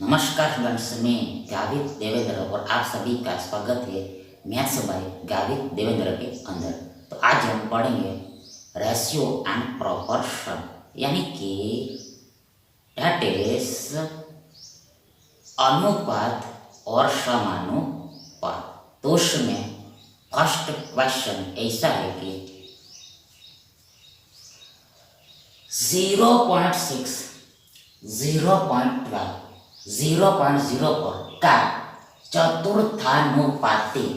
नमस्कार स्टूडेंट्स, मैं गावित देवेंद्र और आप सभी का स्वागत है मैथ्स बाय गावित देवेंद्र के अंदर। तो आज हम पढ़ेंगे रेशियो एंड प्रोपोर्शन, यानी कि दैट इज अनुपात और समानुपात। तो उसमें फर्स्ट क्वेश्चन ऐसा है कि 0.6, 0.12, 0.04 का चतुर्थानुपाती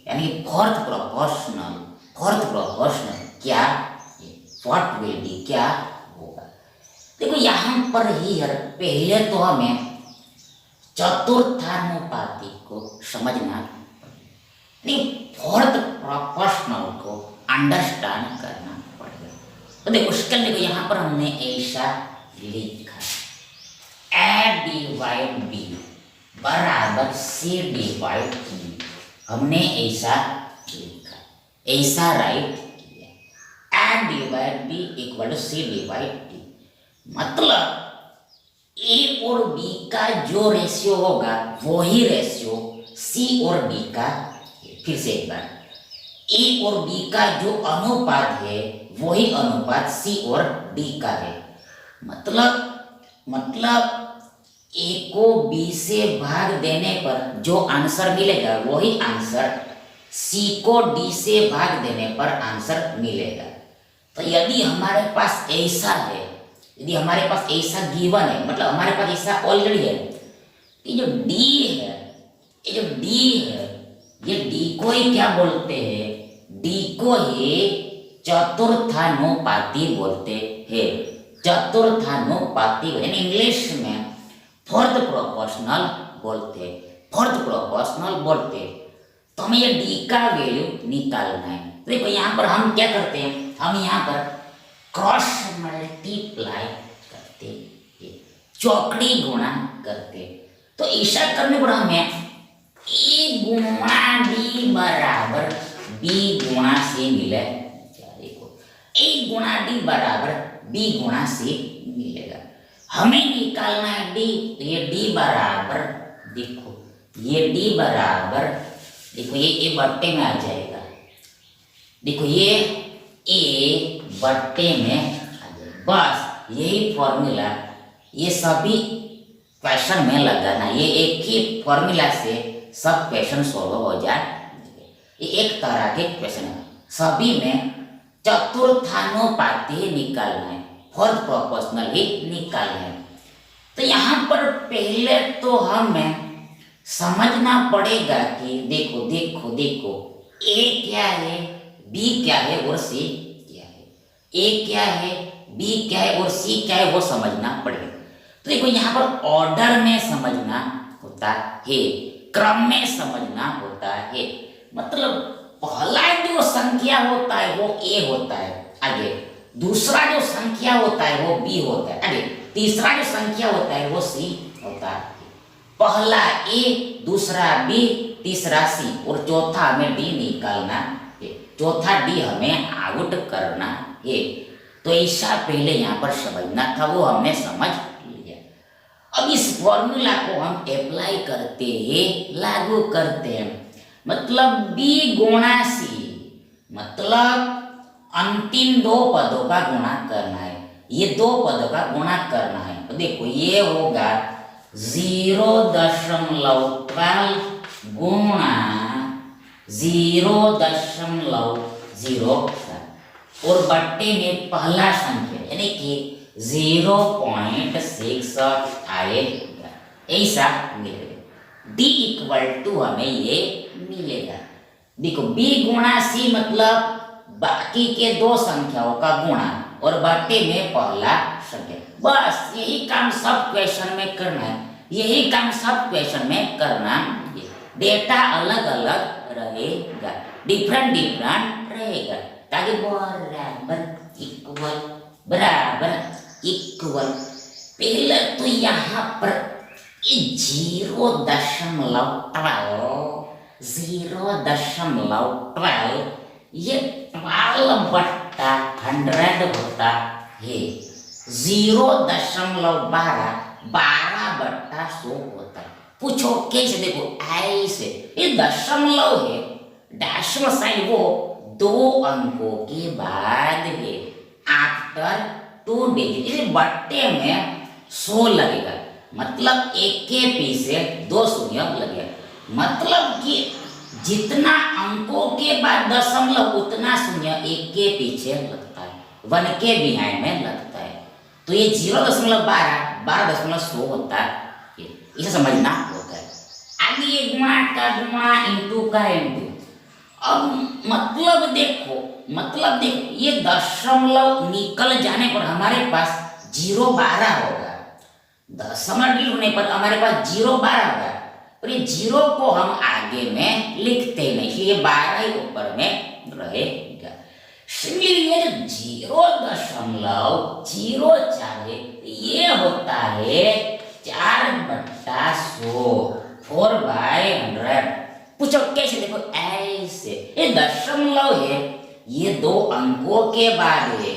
यानी फोर्थ प्रोपोर्शनल क्या व्हाट विल बी, क्या होगा। देखो यहाँ पर ही पहले तो हमें चतुर्थानुपाती को समझना, फोर्थ प्रोपोर्शनल को अंडरस्टैंड करना पड़ेगा। तो देखो उसके लिए यहाँ पर हमने ऐसा लिखा A डिवाइड B बराबर C डिवाइड E। हमने ऐसा लिखा, ऐसा राइट किया। A divide B equal to C divide D, मतलब A और B का जो रेशियो होगा वही रेशियो C और D का। फिर से एक बार, A और B का जो अनुपात है वही अनुपात C और D का है। मतलब A को B से भाग देने पर जो आंसर मिलेगा वही आंसर C को D से भाग देने पर आंसर मिलेगा। तो यदि हमारे पास ऐसा है, यदि हमारे पास ऐसा गिवन है, मतलब हमारे पास ऐसा ऑलरेडी है, ये जो D है, ये D को ही क्या बोलते हैं? D को ही चतुर्थानुपाती बोलते हैं। चतुर्थानुपाती यानी इंग्लिश में फोर्थ प्रोपोर्शनल बोलते। तो हमें ये D का वैल्यू निकालना है। तो देखो यहाँ पर हम क्या करते हैं, हम यहाँ पर क्रॉस मल्टीप्लाई करते हैं, चौकड़ी गुणा करते। तो ऐसा करने पर हमें A गुणा D बराबर B गुणा C मिले। देखो A गुणा D बराबर B गुणा C मिलेगा। हमें निकालना है D, तो ये D बराबर, देखो ये D बराबर, देखो ये A बट्टे में आ जाएगा। देखो ये A बट्टे में आ जाएगा। बस यही फॉर्मूला ये सभी क्वेश्चन में लगाना, ये एक ही फॉर्मूला से सब क्वेश्चन सॉल्व हो जाए। ये एक तरह के क्वेश्चन है, सभी में चतुर्थानुपाती निकालना है, फोर्थ प्रोपोर्शनल ही निकालना है। तो यहाँ पर पहले तो हमें समझना पड़ेगा कि देखो A क्या है, B क्या है और C क्या है। A क्या है, B क्या है और C क्या है वो समझना पड़ेगा। तो देखो यहाँ पर ऑर्डर में समझना होता है, क्रम में समझना होता है। मतलब पहला जो संख्या होता है वो A होता है, आगे दूसरा जो संख्या होता है वो B होता है, आगे तीसरा जो संख्या होता है वो C होता है। पहला A, दूसरा B, तीसरा C और चौथा हमें D निकालना है, चौथा D हमें आउट करना है। तो ऐसा पहले यहाँ पर समझना था, वो हमने समझ लिया। अब इस फॉर्मूला को हम अप्लाई करते हैं, लागू करते हैं। मतलब B गुणा C, मतलब अंतिम दो पदों का गुणा करना है, ये दो पदों का गुणा करना है। तो देखो ये होगा 0.12 गुणा 0.07 और बट्टे में पहला संख्या यानी कि 0.68 आएगा, ऐसा मिलेगा। D इक्वल टू हमें ये मिलेगा। देखो B गुणा C मतलब बाकी के दो संख्याओं का गुणा और बट्टे में पहला संख्या। बस यही काम सब क्वेश्चन में करना है, यही काम सब क्वेश्चन में करना है। डेटा अलग अलग रहेगा, डिफरेंट रहेगा, ताकि बराबर इक्वल। पहले तो यहाँ पर 0.12 ये 12/100 होता है। 0.12 12/100 होता पूछो कैसे, देखो ऐसे, ये दशमलव है, डेसिमल साइन वो 2 अंकों के बाद है, आफ्टर 2 डिजिट, इसे बट्टे में 100 लगेगा, मतलब एक के पीछे 2 शून्य लगेगा, मतलब कि जितना अंकों के बाद दशमलव उतना शून्य एक के पीछे लगता है, 1 के बिहाइंड में लगता है। तो ये 0.12 12.100 होता है, इसे समझना होता है। आगे ये गुणा का गुणा, इंटू का इंटू। अब मतलब देखो ये दशमलव निकल जाने पर हमारे पास 0.12 होगा, दशमलव डिलीट होने पर हमारे पास 0.12 होगा, और ये 0 को हम आगे में लिखते नहीं, इसलिए 12 ही ऊपर में रहेगा। इसलिए ये जो 0.04 है ये होता है 4/100, 4/100। पूछो कैसे, देखो ऐसे, ये दशमलव है, ये 2 अंकों के बाद है,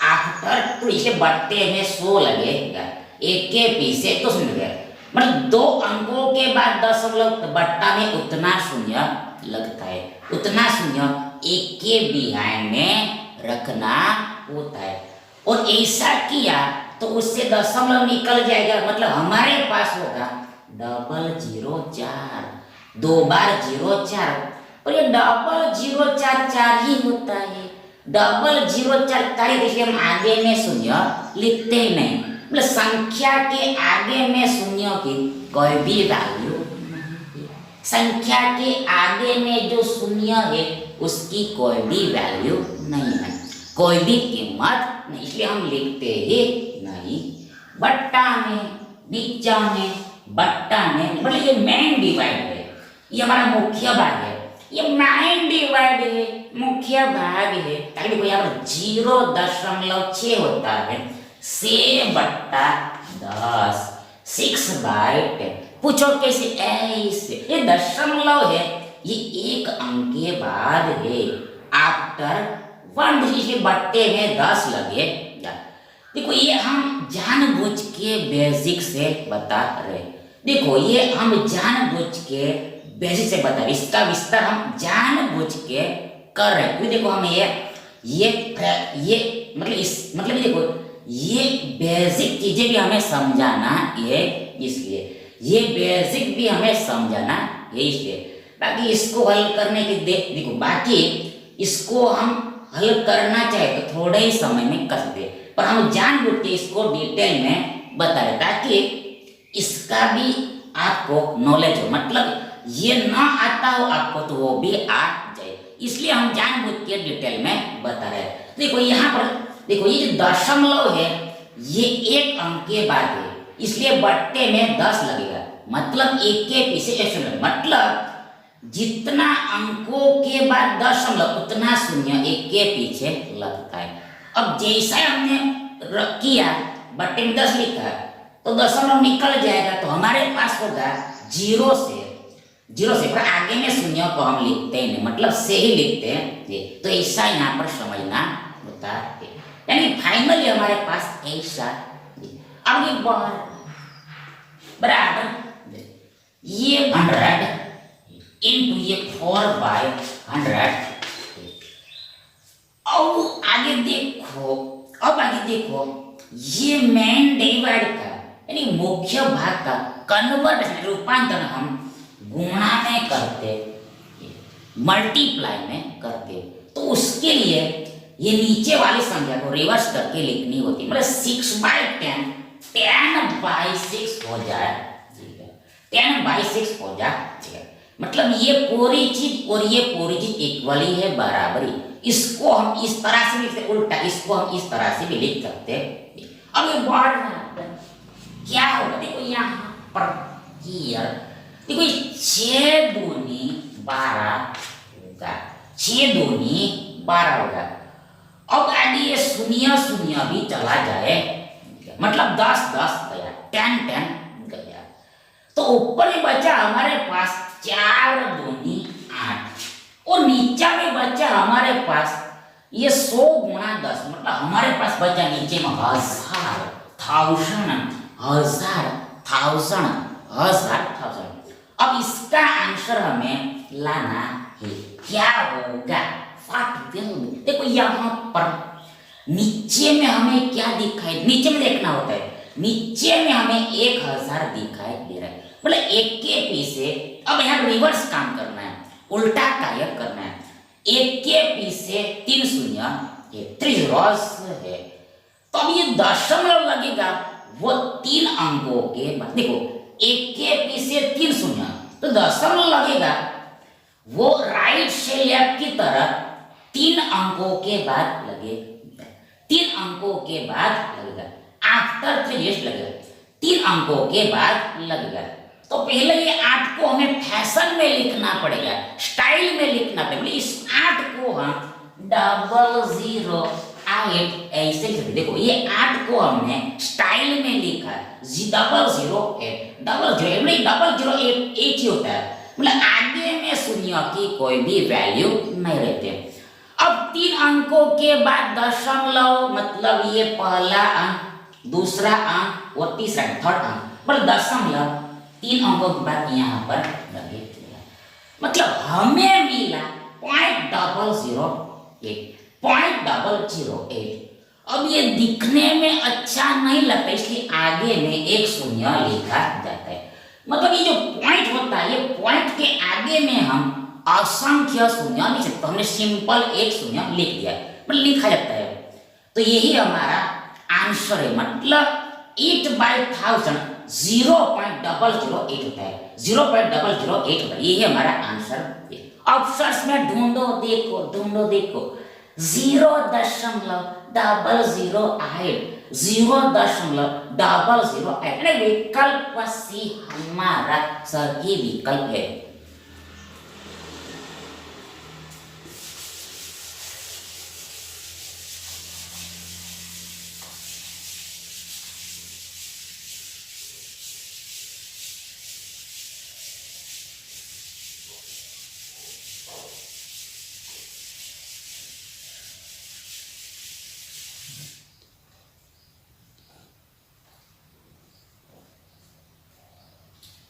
आफ्टर 2, इसे बट्टे में 100 लगेगा, एक के पीछे तो शून्य, मतलब 2 अंकों के बाद दशमलव बट्टा में उतना शून्य लगता है, उतना शून्य एक के बिहाइंड में रखना होता है। और ऐसा किया तो उससे दशमलव निकल जाएगा, मतलब हमारे पास होगा 0.004, 2 बार 0.4, और ये 0.044 ही होता है, 0.044, इसलिए हम आगे में शून्य लिखते ही नहीं, मतलब संख्या के आगे में शून्य की कोई भी वैल्यू, संख्या के आगे में जो शून्य है उसकी कोई भी वैल्यू नहीं है, कोई भी कीमत नहीं, इसलिए हम लिखते ही नहीं। बट्टा में, नीचा में, बट्टा में, मतलब ये मेन डिवाइड है, ये हमारा मुख्य भाग है, ये मेन डिवाइड है, मुख्य भाग है। ताकि देखो यहाँ पर 0.6 होता है, 6/10, 6/10। पूछो कैसे, ऐसे, ये दशमलव है, ये एक अंक के बाद है, आफ्टर 1 डिजिट, बट्टे में 10 लगेगा। देखो ये हम जानबूझ के बेसिक से बता रहे, देखो ये हम जानबूझ के बेसिक से बता रहे, इसका विस्तार हम जानबूझ के कर रहे हैं, क्योंकि देखो हम ये मतलब देखो ये बेसिक चीजें भी हमें समझाना है, इसलिए ये बेसिक भी हमें समझाना है, इसलिए बाकी इसको हल करने के देखो, बाकी इसको हम हल करना चाहे तो थोड़े ही समय में कर सकते, पर हम जानबूझ के इसको डिटेल में बता रहे ताकि इसका भी आपको नॉलेज हो, मतलब ये ना आता हो आपको तो वो भी आ जाए, इसलिए हम जानबूझ के डिटेल में बता रहे हैं। देखो यहाँ पर देखो, ये जो दशमलव है ये एक अंक के बाद है, इसलिए बट्टे में 10 लगेगा, मतलब एक के पीछे एक शून्य, मतलब जितना अंकों के बाद दशमलव उतना शून्य एक के पीछे लगता है। अब जैसा हमने किया, बट्टे में 10 लिखा तो दशमलव निकल जाएगा, तो हमारे पास होगा 0 से, पर आगे में शून्य को हम लिखते हैं, मतलब से ही लिखते हैं, तो ऐसा यहाँ पर समझना होता है, यानी फाइनली हमारे पास ऐसा। अब ये बराबर ये 100 इंटू ये 4/100। अब आगे देखो ये मेन डिवाइड का यानी मुख्य भाग का कन्वर्ट रूपांतरण हम गुणा में करते, मल्टीप्लाई में करते, तो उसके लिए ये नीचे वाली संख्या को रिवर्स करके लिखनी होती, मतलब 6/10, 10/6 हो जाए, 10/6 हो जाए, मतलब ये पूरी चीज और ये पूरी चीज इक्वली है, बराबरी। इसको हम इस तरह से लिखते, उल्टा इसको हम इस तरह से भी लिख सकते। अब ये बढ़ रहा है, क्या होगा देखो यहाँ पर क्लियर, देखो 6 दूनी 12 होगा, 6 दूनी 12 होगा। अब यदि ये शून्य शून्य भी चला जाए, मतलब 10 गया, 10 गया, तो ऊपर में बचा हमारे पास 4 दूनी 8, और नीचा में बचा हमारे पास ये 100 गुणा 10, मतलब हमारे पास बचा नीचे में 1000, 1000, 1000, 1000। अब इसका आंसर हमें लाना है, क्या होगा, व्हाट विल बी। देखो यहाँ पर नीचे में हमें क्या दिखाई, नीचे में देखना होता है, नीचे में हमें 1000 दिखाई दे रहा है, मतलब एक के पीछे। अब यहाँ रिवर्स काम करना है, उल्टा कार्य करना है। एक के पीछे 3 शून्य, ये 3 zeros है, तो अब ये दशमलव लगेगा वो 3 अंकों के बाद। देखो एक के पीछे 3 शून्य, तो दशमलव लगेगा वो राइट से लेफ्ट की तरफ 3 अंकों के बाद लगेगा, 3 अंकों के बाद लगेगा, आफ्टर 3 years लगेगा, 3 अंकों के बाद लगेगा। तो पहले ये 8 को हमें फैशन में लिखना पड़ेगा, स्टाइल में लिखना पड़ेगा। इस 8 को हम 008 ऐसे लिखते। देखो ये 8 को हमने स्टाइल में लिखा 008, 008 एक ही होता है, मतलब आगे में शून्य की कोई भी वैल्यू नहीं रहते। अब 3 अंकों के बाद दशमलव, मतलब ये पहला अंक, दूसरा अंक और तीसरा थर्ड अंक, मतलब दशमलव 3 अंकों के बाद यहाँ पर लगे, मतलब हमें मिला 0.008। अब ये दिखने में अच्छा नहीं लगता, इसलिए आगे में एक शून्य लिखा जाता है। मतलब ये जो पॉइंट होता है, ये पॉइंट के आगे में हम असंख्य शून्य लिख सकते, हमने सिंपल एक शून्य लिख दिया, मतलब लिखा जाता है। तो यही हमारा आंसर है, मतलब 8/1000 0.008 होता है, 0.008 होता है, यही हमारा आंसर है। ऑप्शंस में ढूंढो, देखो 0.008 विकल्प सी हमारा सही विकल्प है।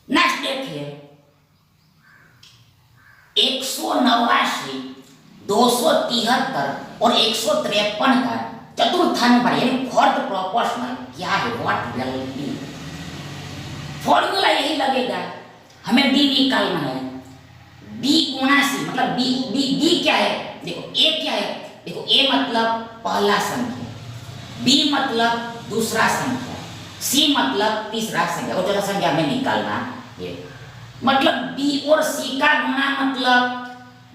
नेक्स्ट देखिए 189, 273 और 153 का चतुर्थानुपात यानी फोर्थ प्रोपोर्शनल क्या है, व्हाट विल बी। फॉर्मूला यही लगेगा, हमें डी निकालना है। बी गुणा सी, मतलब बी क्या है, देखो ए क्या है, देखो ए मतलब पहला संख्या, बी मतलब दूसरा संख्या, सी मतलब तीसरा संख्या और चौथा संख्या हमें निकालना है। मतलब बी और सी का गुणा मतलब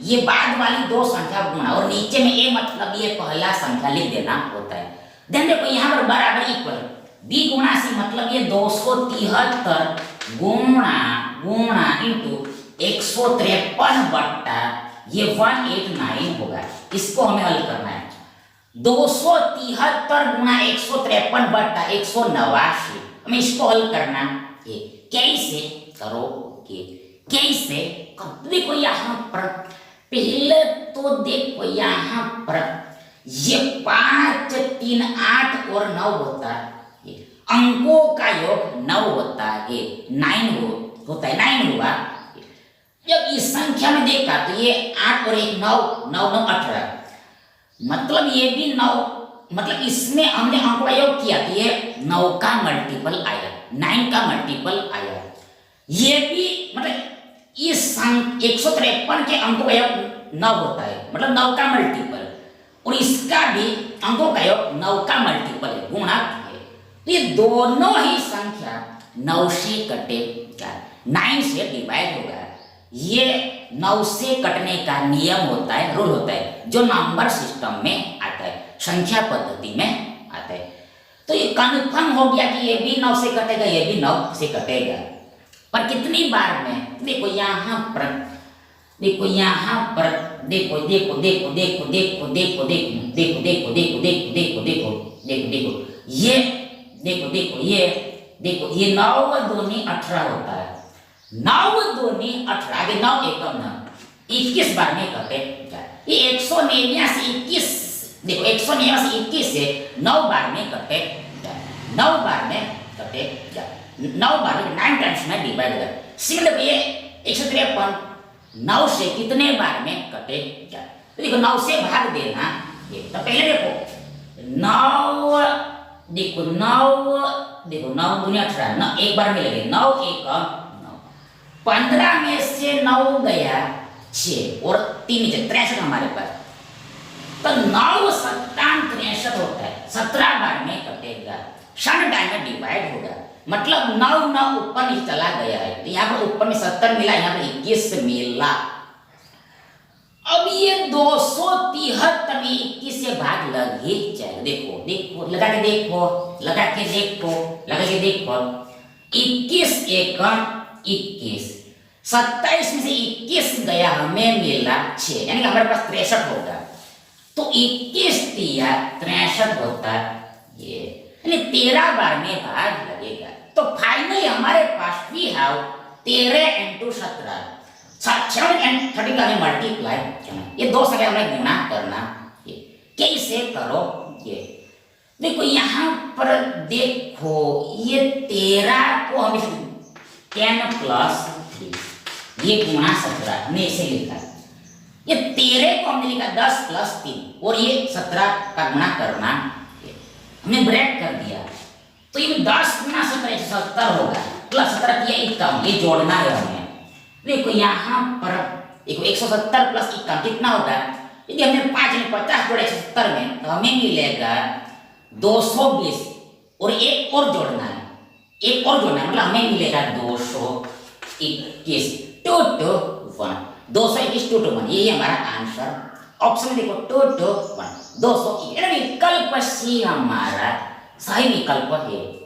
ये बाद वाली 2 संख्या गुणा, और नीचे में ए मतलब ये पहला संख्या लिख देना होता है। ध्यान देखो यहाँ पर बराबर इक्वल, बी गुणा सी मतलब ये 273 गुणा इंटू 153 बट्टा ये 189 होगा। इसको हमें हल करना है। 273 गुणा 153 बट्टा 189, हमें इसको हल करना है। कैसे करोगे, कैसे करो? देखो यहाँ पर पहले तो देखो यहाँ पर ये 5, 3, 8 और 9 होता है, अंकों का योग 9 होता है, 9 होता है, 9 हुआ। जब इस संख्या में देखा तो ये 8 और 1 9, 9 9 18, मतलब ये भी 9, मतलब इसमें हमने अंकों का योग किया तो ये 9 का मल्टीपल आया, 9 का मल्टीपल आया। ये भी मतलब इस 153 के अंकों का योग 9 होता है, मतलब 9 का मल्टीपल, और इसका भी अंकों का योग 9 का मल्टीपल है, गुणा है। तो ये दोनों ही संख्या 9 से कटेगा, 9 से डिवाइड होगा। ये 9 से कटने का नियम होता है, रूल होता है, जो नंबर सिस्टम में आता है, संख्या पद्धति में आता है। तो ये कन्फर्म हो गया कि ये भी 9 से कटेगा, ये भी 9 से कटेगा। पर कितनी बार में, देखो यहाँ पर, देखो यहाँ पर, देखो देखो देखो देखो देखो देखो देखो देखो देखो देखो देखो देखो देखो देखो देखो ये देखो देखो ये 9 दूनी 18 होता है, 9 दूनी 18, आगे 9 एकम 9, 21 बार में कटेगा। ये 189 से 21, देखो 189 से 21 से 9 बार में कटेगा, 9 बार में कटेगा। 9 बार में 9 टाइम्स में डिवाइड होगा। सिमिलर ये 153 9 से कितने बार में कटेगा? तो देखो 9 से भाग देना, ये तो पहले देखो 9 देखो 9 दुनिया 18 9 एक बार में लगे 9 1 9 15 में से 9 गया 6 और 3 नीचे 63 हमारे पास। तो 9 7 63 होता है, 17 बार में कटेगा, 6 टाइम में डिवाइड होगा। मतलब 9 9 ऊपर नीचे चला गया है, तो यहाँ पर ऊपर में 70 मिला, यहाँ पर 21 मिला। अब ये 273 में 21 से भाग लग ही जाएगा। देखो देखो लगा के देखो, लगा के देखो, लगा के देखो 21 1 21, 27 में से 21 गया, हमें मिला 6, यानी कि हमारे पास 63 होगा। तो 21 तिया 63 होता है, ये यानी 13 बार में भाग लगेगा। तो फाइनली हमारे पास वी हैव 13 × 17 7 and 30 का हमें मल्टीप्लाई करना, ये दो संख्या हमें गुणा करना। ये कैसे करो? ये देखो यहाँ पर देखो, ये 13 को हम 10 + 3 ये गुणा 17 हमने इसे लिखा। ये 13 को हमने लिखा 10 + 3 और ये 17 का गुणा करना, हमने ब्रेक कर दिया। तो ये 10 गुणा 17 170 होगा, प्लस 17 किया 51, ये जोड़ना है हमें। देखो यहाँ पर देखो 170 + 51 कितना होगा? यदि हमने 5 में 50 जोड़े 170 में, तो हमें मिलेगा 220 और एक और जोड़ना है, एक और जोड़ना है, मतलब हमें मिलेगा 221 2 2 1 221 2 2 1, यही हमारा आंसर। ऑप्शन में देखो 2 2 1 221, विकल्प सी हमारा सही विकल्प है।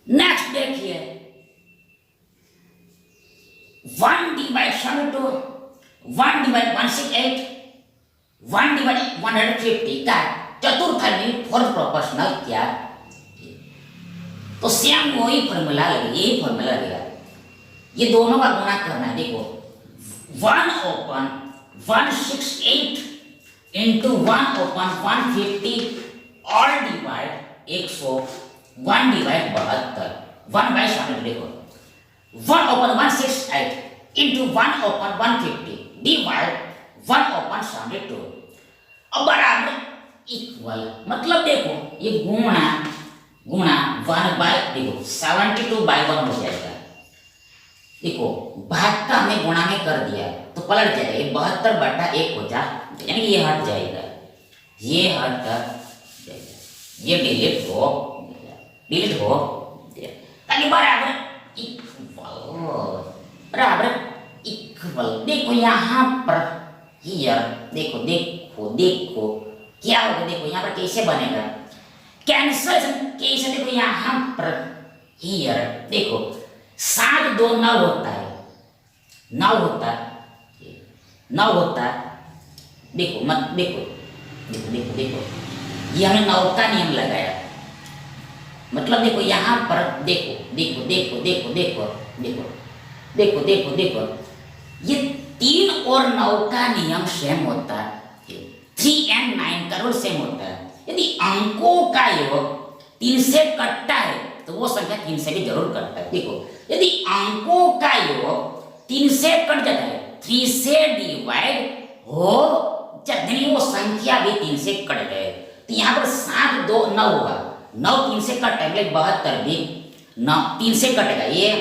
नेक्स्ट देखिए 1 डिवाइड 72 1 डिवाइड 168 1 डिवाइड 150 का चतुर्थांश फोर्थ प्रोपोर्शनल क्या? तो सेम वही फॉर्मूला लगेगा, यही फॉर्मूला लगेगा, ये दोनों का गुणा करना है। देखो 1/168 into 1/150 ऑल डिवाइड 100 1 डिवाइड 72 1/7 देखो 1/168 into 1/150 डिवाइड 1/72 अब बराबर इक्वल, मतलब देखो ये गुणा 1 देखो 72/1 हो जाएगा। देखो भाग का हमने गुणा में कर दिया तो पलट जाएगा, ये 72/1 हो जा, यानी ये हट जाएगा, ये हट जाएगा, ये डिलीट हो ताकि बराबर इक्वल। देखो यहाँ पर हियर देखो क्या होगा? देखो यहाँ पर कैसे बनेगा कैंसल, कैसे? देखो यहाँ पर हियर देखो 7 2 9 होता है, 9 होता है, देखो मत देखो ये हमने 9 का नियम लगाया, मतलब देखो यहाँ पर देखो ये 3 और 9 का नियम सेम होता है, 3 and 9 का रूल सेम होता है। यदि अंकों का योग 3 से कटता है तो वो संख्या 3 से भी जरूर कटता है। देखो यदि अंकों का योग 3 से कट जाता है, 3 से डिवाइड हो जाती वो संख्या भी 3 से कट जाए, तो यहाँ पर 7 2 9 होगा, 9 3 से कट है 72 भी 9 3 से कटेगा ये,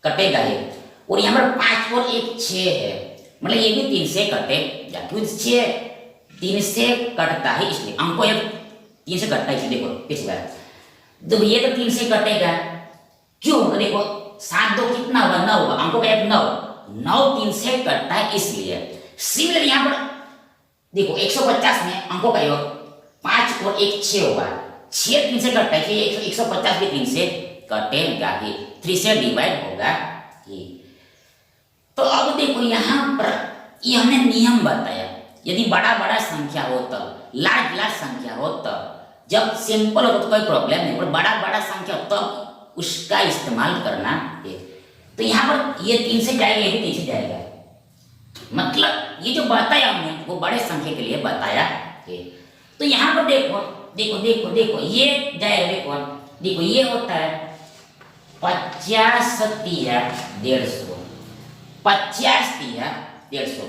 कटेगा ये, और यहाँ पर 5 और 1 6 है, मतलब ये भी 3 से कटेगा, क्योंकि 6 3 से कटता है इसलिए अंकों एक 3 से कटता है इसलिए। देखो पिछली बार तो ये तो 3 से कटेगा, क्यों? तो देखो 7 2 कितना होगा 9 होगा, अंकों का एक 9 9 3 से कटता है इसलिए। सिमिलर यहाँ पर देखो 150 में अंकों का योग 5 और 1 6 होगा, 6 3 से कटता है, 150 भी 3 से कटेगा ही, 3 से डिवाइड होगा ही। तो अब देखो यहाँ पर ये हमने नियम बताया, यदि बड़ा बड़ा संख्या हो तब, लार्ज लार्ज संख्या हो तब, जब सिंपल हो तो कोई प्रॉब्लम नहीं, पर बड़ा बड़ा संख्या हो तब उसका इस्तेमाल करना है। तो यहाँ पर ये 3 से जाएगा, ये भी 3 से जाएगा, मतलब ये जो बताया हमने वो बड़े संख्या के लिए बताया है। तो यहाँ पर देखो देखो देखो देखो ये जाएगा, देखो देखो ये होता है 50 तिया 150, 50 तिया 150,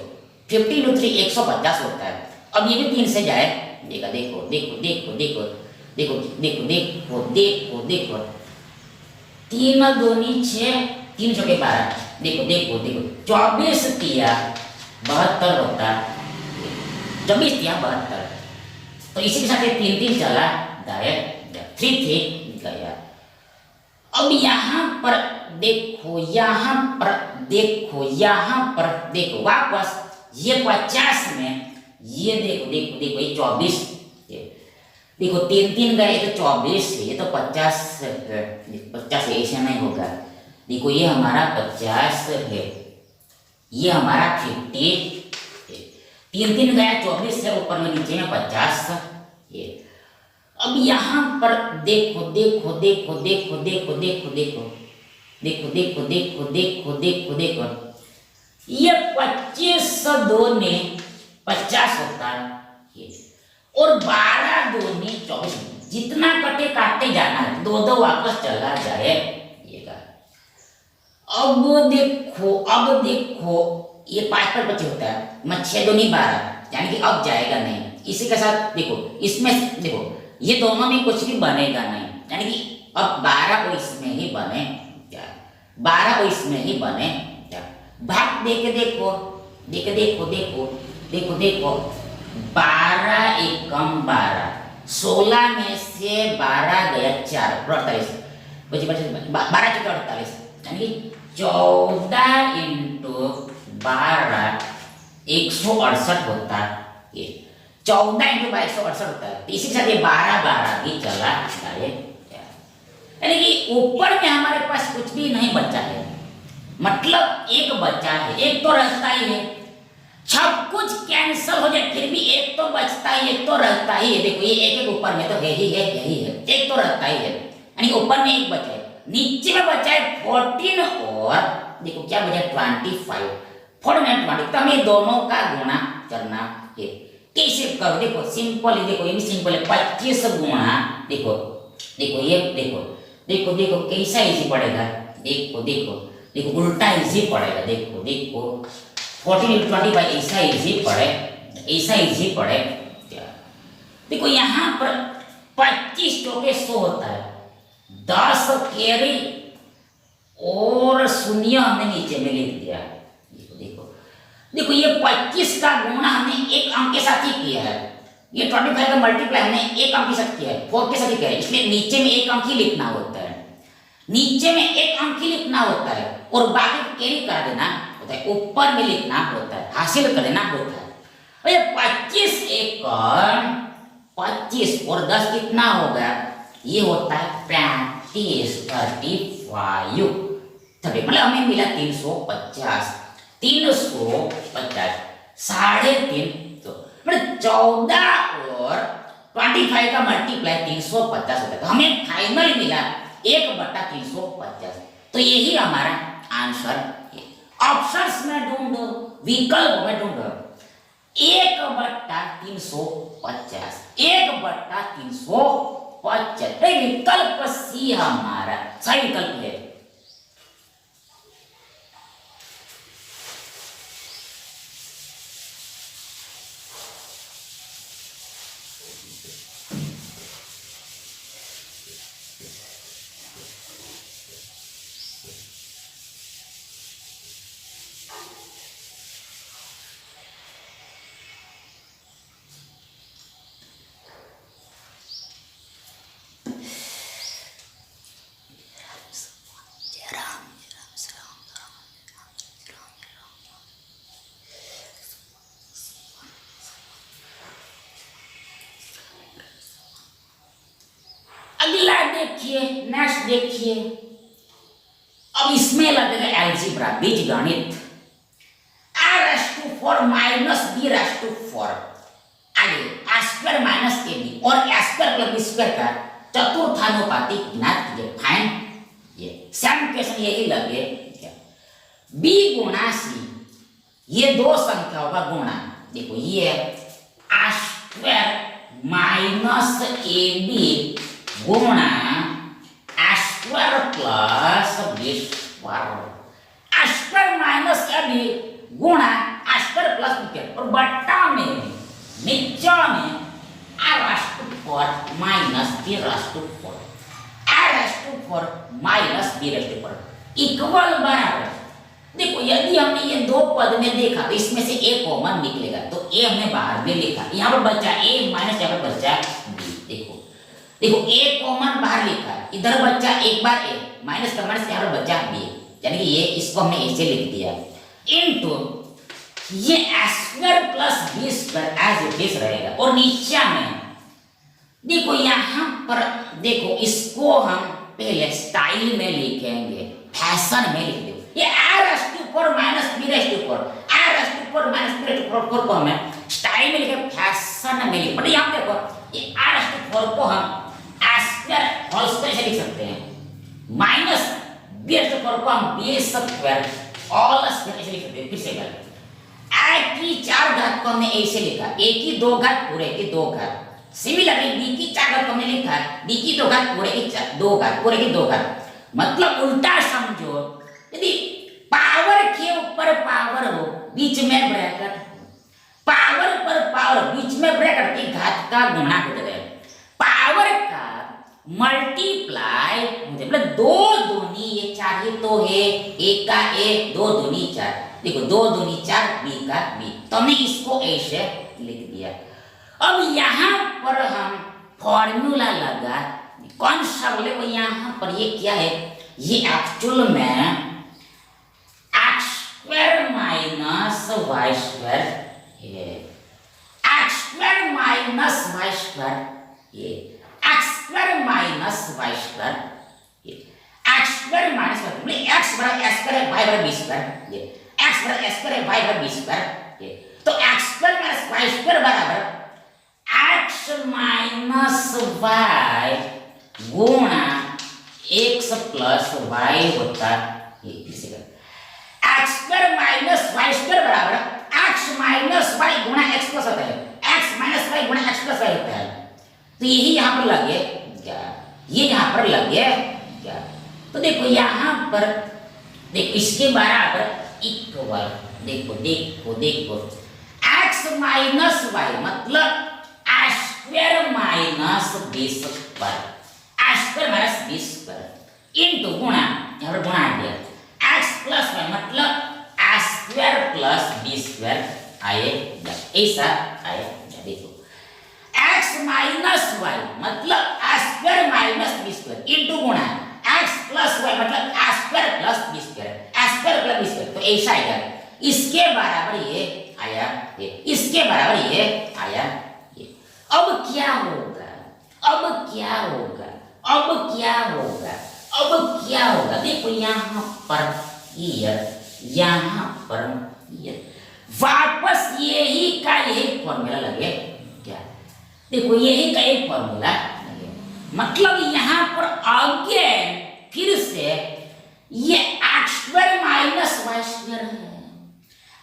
50 × 3 150 होता है। अब ये भी 3 से जाए, देखो देखो देखो देखो देखो देखो देखो देखो देखो देखो 3 दूनी 6 3 चौके 12, देखो देखो देखो 24 तिया 72 होता है, 24 तिया 72। तो इसी के साथ 3 3 चला गया, 3 3 गया। अब यहाँ पर देखो, यहाँ पर देखो, यहाँ पर देखो वापस ये 50 में ये देखो देखो देखो ये 24, देखो 3 3 गए तो 24 है, ये तो 50 है, 50 ऐसे नहीं होगा। देखो ये हमारा 50 है, ये हमारा 50, 3 3 गया 24 है, ऊपर में नीचे में 50 है। अब यहाँ पर देखो देखो देखो देखो देखो देखो देखो देखो देखो देखो देखो देखो देखो ये 25 दूनी 50 होता है, और 12 दूनी 24, जितना कटे काटते जाना है, 2 2 वापस चला जाएगा। अब देखो ये 5 पर 25 होता है, मैं 6 दूनी 12, यानी कि अब जाएगा नहीं। इसी के साथ देखो इसमें देखो ये दोनों में कुछ भी बनेगा नहीं, यानी कि अब 12 को इसमें ही बने क्या, 12 को इसमें ही बने क्या। भाग देके देखो देखो देखो देखो देखो देखो 12 एकम 12, 16 में से 12 गया 4 48, 12 के 48, यानी कि 14 × 12 168 होता है। 14 × 12 168 होता है। इसी के साथ ये 12 12 भी चला जाए, यानी कि ऊपर में हमारे पास कुछ भी नहीं बचा है, मतलब एक बचा है, एक तो रहता ही है। सब कुछ कैंसिल हो जाए फिर भी एक तो बचता ही, एक तो रहता ही है। देखो ये एक एक ऊपर में तो है ही है, यही है, एक तो रहता ही है, यानी ऊपर में एक बचा है, नीचे में बचा है 14 और देखो क्या बचा 25, 4 में 20, तो हमें दोनों का गुणा करना है। कैसे करो देखो सिंपल, देखो ये भी सिंपल है, 25 गुणा देखो देखो ये देखो देखो देखो कैसा इजी पड़ेगा, देखो देखो देखो उल्टा इजी पड़ेगा, देखो देखो 14 × 25 ऐसा इजी पड़े, ऐसा इजी पड़े क्या। देखो यहाँ पर 25 चौके 100 होता है, 10 कैरी और शून्य हमने नीचे में लिख दिया। देखो देखो देखो ये 25 का गुणा हमने एक अंक के साथ ही किया है, ये 25 का मल्टीप्लाई हमने एक अंक के साथ किया है, 4 के साथ ही किया है, इसलिए नीचे में एक अंक ही लिखना होता है, नीचे में एक अंक ही लिखना होता है, और बाकी कैरी कर देना होता है, ऊपर में लिखना होता है, हासिल कर देना होता है। और 25 एकड़ 25 और 10 कितना होगा, ये होता है 35 35, मतलब हमें मिला 350 350 3.5, तो मतलब 14 और 25 का मल्टीप्लाई 350 होता है, तो हमें फाइनल मिला 1/350। तो यही हमारा आंसर है। ऑप्शंस में ढूंढो, विकल्प में ढूंढो, 1/350, 1/350, विकल्प सी हमारा सही विकल्प है। देखिए, नेक्स्ट देखिए, अब इसमें लगेगा एल्जीब्रा, बीजगणित। r⁴ माइनस b⁴ आगे a² माइनस ab और a² + b² का चतुर्थानुपाती ज्ञात कीजिए, फाइंड। ये सेम क्वेश्चन यही लगे b गुणा c, ये दो संख्याओं का गुणा, देखो ये a² माइनस ab गुणा a² plus b², a² minus ab गुणा a² प्लस b² और बट्टा में नीचा में r⁴ minus b⁴, r⁴ minus b⁴ equal बराबर। देखो यदि हमने ये दो पद में देखा तो इसमें से a कॉमन निकलेगा, तो a हमने बाहर में लिखा, यहाँ पर बचा a माइनस यहाँ पर बचा b। देखो देखो a कॉमन बाहर लिखा, इधर बचा एक बार a माइनस का माइनस यहाँ पर बचा b, यानी कि ये इसको हमने ऐसे लिख दिया इनटू ये a² plus b² as it is रहेगा। और नीचे में देखो यहाँ पर देखो इसको हम पहले स्टाइल में लिखेंगे, फैशन में लिख दो, ये r⁴ minus b⁴, r⁴ minus b⁴ को हमें स्टाइल में लिखे, फैशन में लिखे। बट यहाँ देखो ये r⁴ को हम a² से लिख सकते हैं, माइनस b⁴ को हम b² ऑल स्क्वायर ऐसे लिख सकते हैं। फिर से कर a की 4 घात को हमने ऐसे लिखा, a की 2 घात पूरे की 2 घात, सिमिलरली b की 4 घात को हमने लिखा b की 2 घात पूरे की 2 घात पूरे की 2 घात। मतलब उल्टा समझो, यदि पावर के ऊपर पावर हो बीच में ब्रैकेट, पावर पर पावर बीच में ब्रैकेट की घात का गुणा हो जाएगा, पावर का मल्टीप्लाई मतलब 2 दूनी ये 4 ही तो है, 1 का 1 2 दूनी 4, देखो 2 दूनी 4 b का b, तो हमने इसको ऐसे लिख दिया। अब यहाँ पर हम फॉर्मूला लगा, कौन सा बोले वो यहाँ पर ये क्या है, ये एक्चुअल में x² माइनस y² है, x² माइनस y², ये x² माइनस y², ये x² माइनस y मतलब x बराबर s² है y बराबर b², ये x बराबर s² है y बराबर b², ये तो x² माइनस y² बराबर x माइनस y गुणा x प्लस y होता है, ये इसी का x² माइनस y² बराबर x माइनस y गुणा x प्लस होता है, x माइनस y गुणा x प्लस y होता है। तो यही यहाँ पर लगे क्या, ये यहाँ पर लगे क्या, तो देखो यहाँ पर देखो इसके बराबर इक्वल, देखो देखो देखो x माइनस y मतलब a² minus b² a² minus b² into गुणा, यहाँ पर गुणा आ गया, x प्लस y मतलब a² प्लस b² आएगा, ऐसा आएगा। देखो x माइनस y मतलब a² माइनस b² इनटू गुणा x प्लस y मतलब a² plus b², a² plus b², तो ऐसा आएगा। इसके बराबर ये आया, ये इसके बराबर ये आया, ये। अब क्या होगा, अब क्या होगा, अब क्या होगा, अब क्या होगा, देखो यहाँ पर ये, यहाँ पर ये, वापस यही का यही फॉर्मूला लगे क्या, देखो यही का एक फॉर्मूला लगे, मतलब यहाँ पर आगे फिर से ये x² माइनस y² है,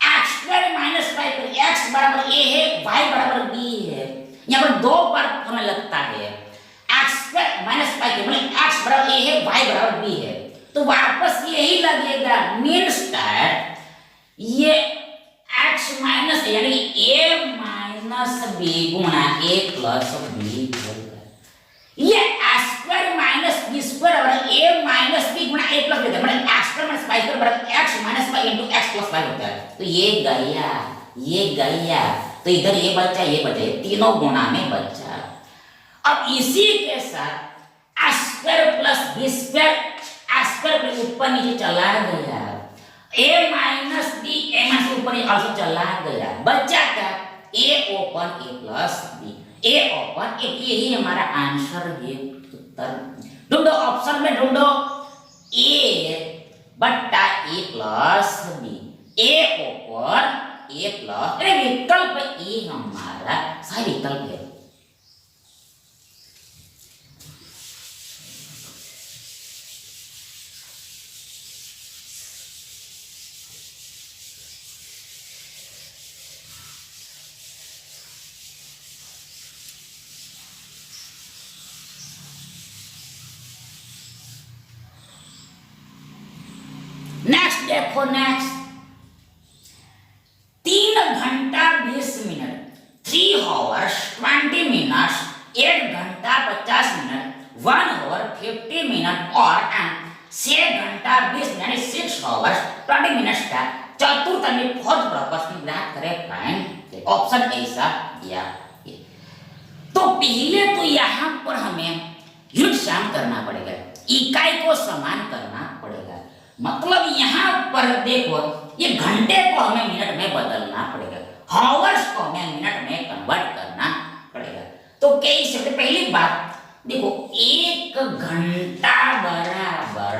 x² माइनस y पर x बराबर a है, y बराबर b है, यहाँ पर 2 बार हमें लगता है, x² माइनस y के मतलब x बराबर a है, y बराबर b है, तो वापस यही लगेगा, मीन्स दैट ये x माइनस यानी a माइनस b गुणा a प्लस b होगा, ये x² माइनस b² बराबर a माइनस b गुणा a प्लस b होता है, मतलब x² माइनस y² बराबर x minus y into x plus y होता है। तो ये गया, ये गया, तो इधर ये बचा, ये बचा, ये तीनों गुणा में बचा। अब इसी के साथ a² प्लस b² a² ऊपर नीचे चला गया, a minus b a minus ऊपर नीचे चला गया, बचा क्या a open a plus b, a open a, यही हमारा आंसर है, उत्तर ढूंढो ऑप्शन में ढूंढो ए बट्टा ए प्लस बी, ए ऊपर ए प्लस, अरे विकल्प ए हमारा सही विकल्प है। नेक्स्ट देखो, नेक्स्ट 3 घंटा 20 मिनट, 3 hours 20 minutes, 1 घंटा 50 मिनट, 1 hour 50 मिनट और 6 घंटा 20 मिनट 6 hours 20 minutes का चतुर्थ में फोर्थ प्रश्न ज्ञात करें फाइंड। ऑप्शन ऐसा दिया है। तो पहले तो यहाँ पर हमें युद्ध शाम करना पड़ेगा, इकाई को समान करना पड़ेगा। मतलब यहाँ पर देखो ये घंटे को हमें मिनट में बदलना पड़ेगा, हावर्स को हमें मिनट में कन्वर्ट करना पड़ेगा। तो कैसे, पहली बात देखो 1 घंटा बराबर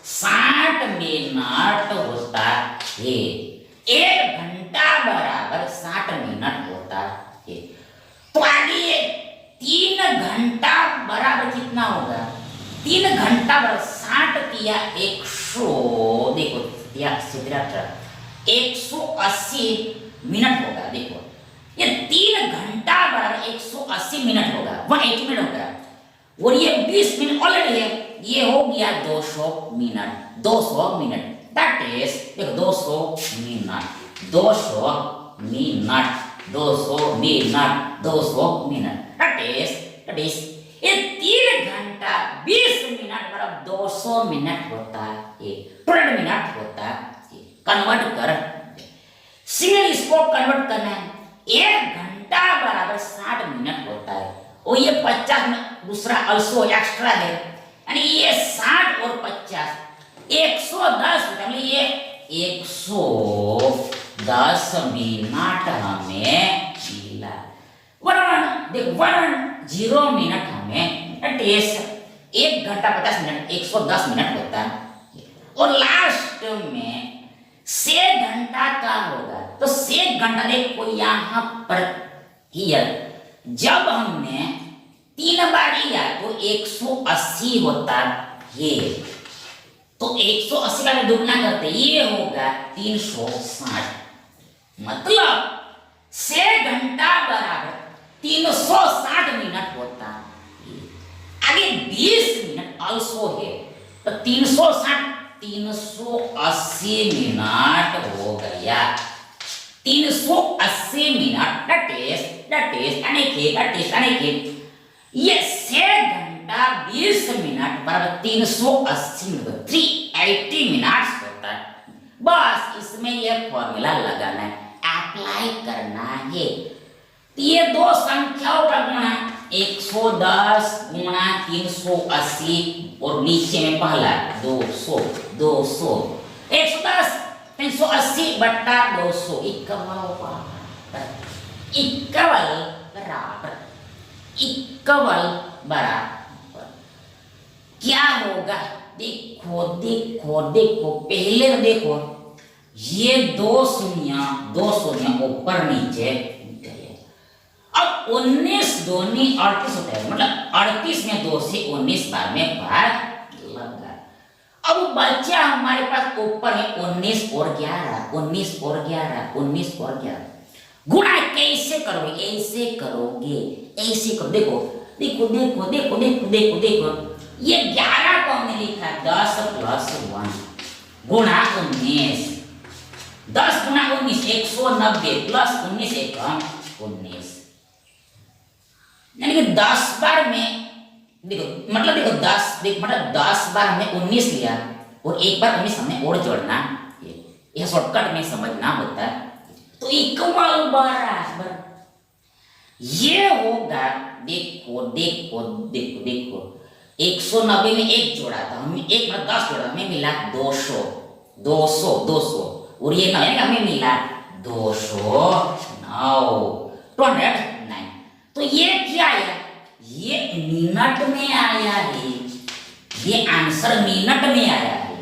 60 मिनट होता है, 1 घंटा बराबर 60 मिनट होता है। तो आगे 3 घंटा बराबर कितना होगा, 3 घंटा बराबर 60 किया 100, देखो 180 मिनट होगा। देखो ये 3 घंटा बराबर 180 मिनट होगा, 180 मिनट होगा। और ये 20 मिनट ऑलरेडी है, ये हो गया 200 मिनट, 200 मिनट दैट इज देखो 200 minute, 200 minute, 200 minute, 200 minute that is ये 3 घंटा 20 मिनट बराबर 200 मिनट होता है, 200 मिनट होता है। कन्वर्ट कर, सिंगल इसको कन्वर्ट करना है, 1 घंटा बराबर 60 मिनट होता है और ये 50 मिनट दूसरा अल्सो एक्स्ट्रा है, यानी ये 60 और 50 110 मतलब ये 110 मिनट हमें मिला। देखो 10 मिनट हमें टेस्ट 1 घंटा 50 मिनट 110 मिनट होता है। और लास्ट में 6 घंटा का होगा, तो 6 घंटा देखो यहाँ पर हियर जब हमने 3 बार लिया तो 180 होता है, तो 180 का दुगना करते ये होगा 360, मतलब 6 घंटा बराबर 360 मिनट होता है। आगे 20 मिनट अल्सो है, तो 360 380 मिनट हो गया, 380 मिनट दैट इज ये 6 घंटा 20 मिनट बराबर 380 मिनट 380 मिनट होता है। बस इसमें ये फॉर्मूला लगाना है, अप्लाई करना है। ये दो संख्याओं का गुणा 110 गुणा 380 और नीचे में पहला 200 200 110 380 बट्टा 200 इक्वल बराबर क्या होगा। देखो देखो देखो पहले देखो ये 2 शून्य ऊपर नीचे गए। अब 19 दूनी 38 होता है, मतलब 38 में 2 से 19 बार में भाग लगा। अब बचा हमारे पास ऊपर है 19 और 11 19 और 11 19 और 11। गुणा कैसे करोगे, ऐसे करोगे, ऐसे करो। देखो देखो देखो देखो देखो देखो देखो ये 11 को हमने लिखा 10 प्लस 1 गुणा 19, 10 गुणा 19 190 प्लस 19 एकम 19, यानी कि 10 बार में देखो मतलब देखो 10 मतलब 10 बार हमने 19 लिया और एक बार 19 हमने और जोड़ना, ये शॉर्टकट में समझना होता है। तो इक्वल बराबर ये होगा। देखो देखो देखो देखो 190 में 1 जोड़ा था हमने, 1 मतलब 10 जोड़ा हमें मिला 200 200 200 और ये 9 हमें मिला 209 209। तो ये क्या आया, ये मिनट में आया है। ये आंसर मिनट में आया है,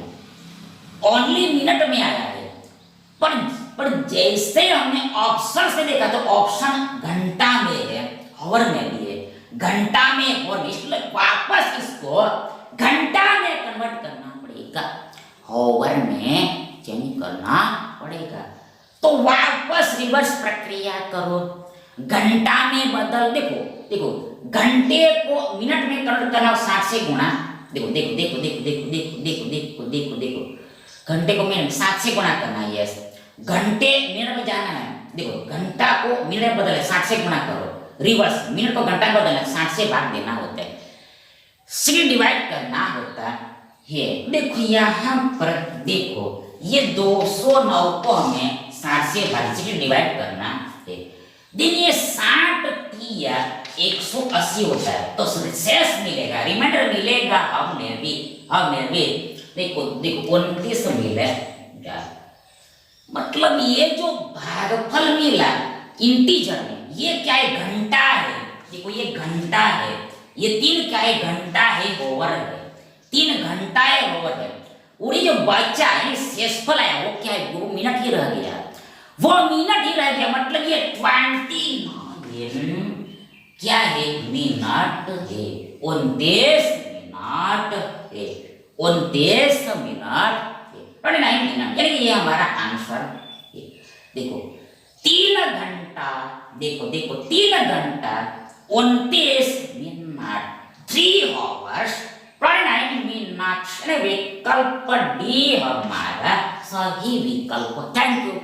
ओनली मिनट में आया है। पर पर जैसे हमने ऑप्शन से देखा तो ऑप्शन घंटा में है, आवर में भी है, घंटा में और इसलिए वापस इसको घंटा में कन्वर्ट करना पड़ेगा, आवर में चेंज करना पड़ेगा। तो वापस रिवर्स प्रक्रिया करो, घंटा में बदल, देखो देखो घंटे को मिनट में कन्वर्ट करना 60 से गुणा, देखो देखो देखो देखो देखो देखो देखो देखो देखो देखो घंटे को मिनट 60 से गुणा करना है, यस घंटे मिनट में जाना है, देखो घंटा को मिनट में बदले 60 से गुणा करो, रिवर्स मिनट को घंटा में बदलना 60 से भाग देना होता है, सी डिवाइड करना होता है। देखो यहाँ पर देखो ये 209 को हमें 60 से भाग से डिवाइड करना है, दिन ये 60 या 180 होता है, तो शेष मिलेगा, रिमाइंडर मिलेगा हमें भी देखो देखो 29 मिलेगा। मतलब ये जो भागफल मिला इंटीजर में, ये क्या है, घंटा है, देखो ये घंटा है, ये 3 क्या है, घंटा है, ओवर है, 3 घंटा है, ओवर है, और ये जो बचा है शेषफल आया वो क्या है, वो मिनट ही रह गया, वो मिनट ही रह गया, मतलब ये 29 क्या है, मिनट है, 29 मिनट है, 29 मिनट, 29 मिनट, यानी कि ये हमारा आंसर है। देखो 3 घंटा, देखो देखो 3 घंटा 29 मिनट, 3 hours 29 मिनट, विकल्प डी हमारा सही विकल्प। Thank you.